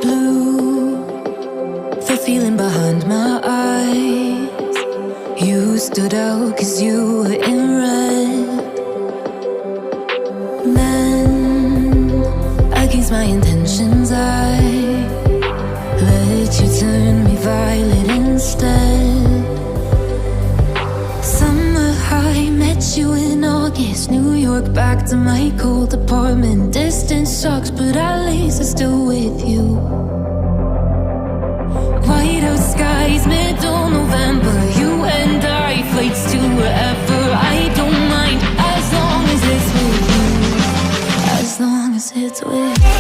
Blue, the feeling behind my eyes. You stood out 'cause you were in red. Then, against my intentions, I let you turn me violet instead. Summer high, met you in August. New York, back to my cold apartment. Distance sucks, but at least I'm still with you. White out skies, middle November. You and I, flights to wherever. I don't mind, as long as it's with you. As long as it's with you.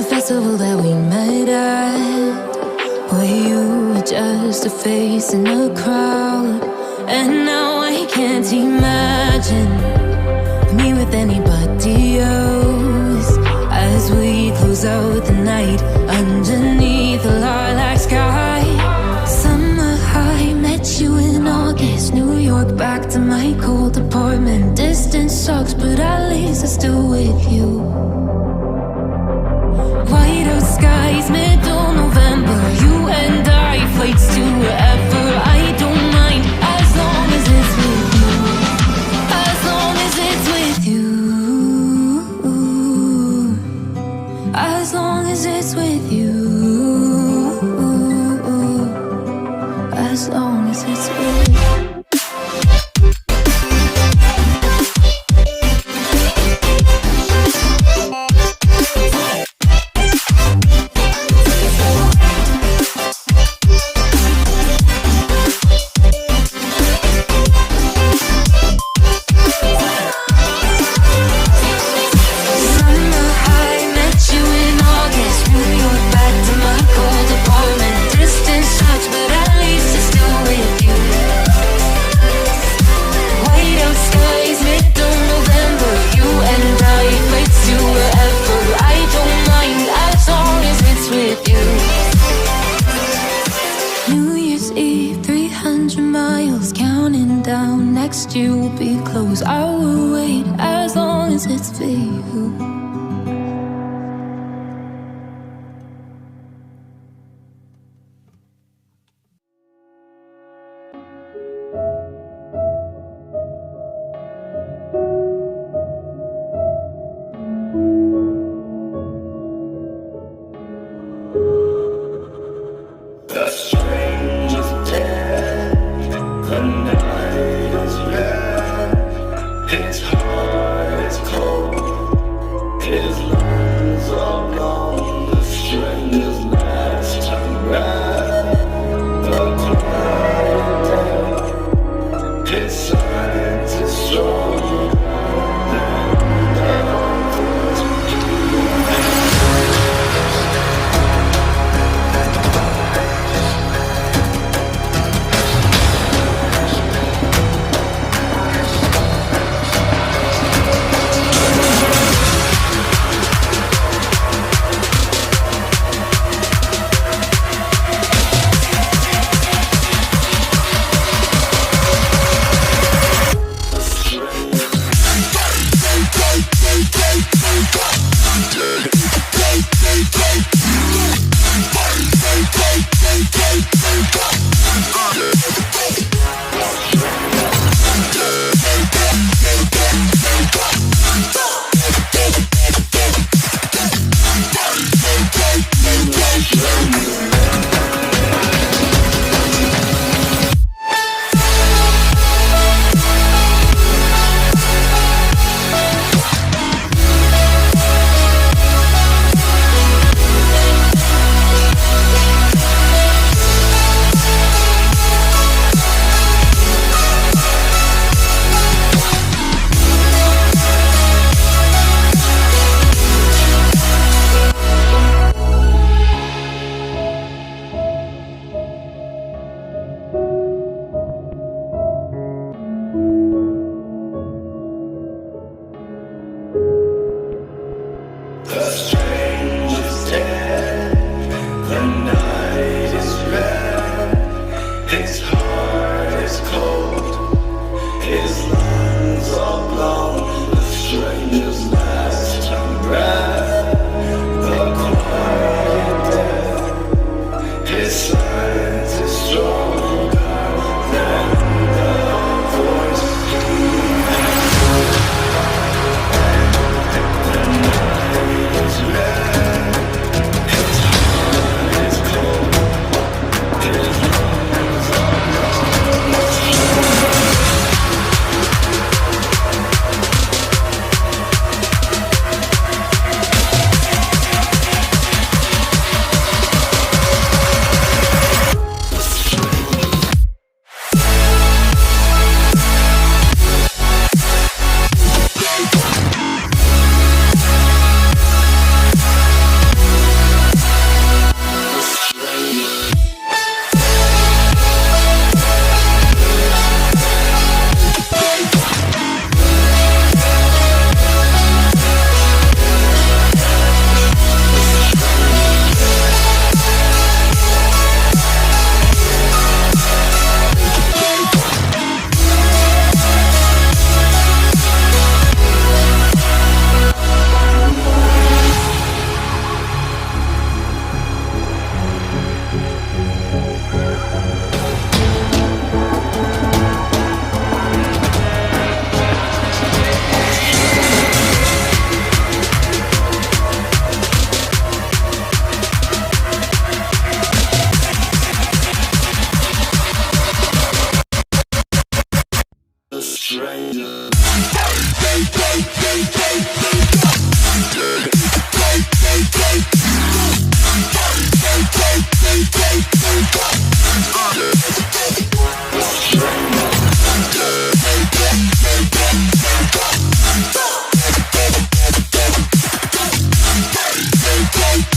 Festival that we met at, where you were just a face in a crowd. And now I can't imagine me with anybody else. As we close out the night underneath the lilac sky. Summer high, met you in August. New York, back to my cold apartment. Distance sucks, but at least I'm still with you. White out skies, middle November. You and I, flights to wherever. I don't mind, as long as it's with you. As long as it's with you. As long as it's with you. As long as it's with you. You will be close. I will wait as long as it's for you. stranger.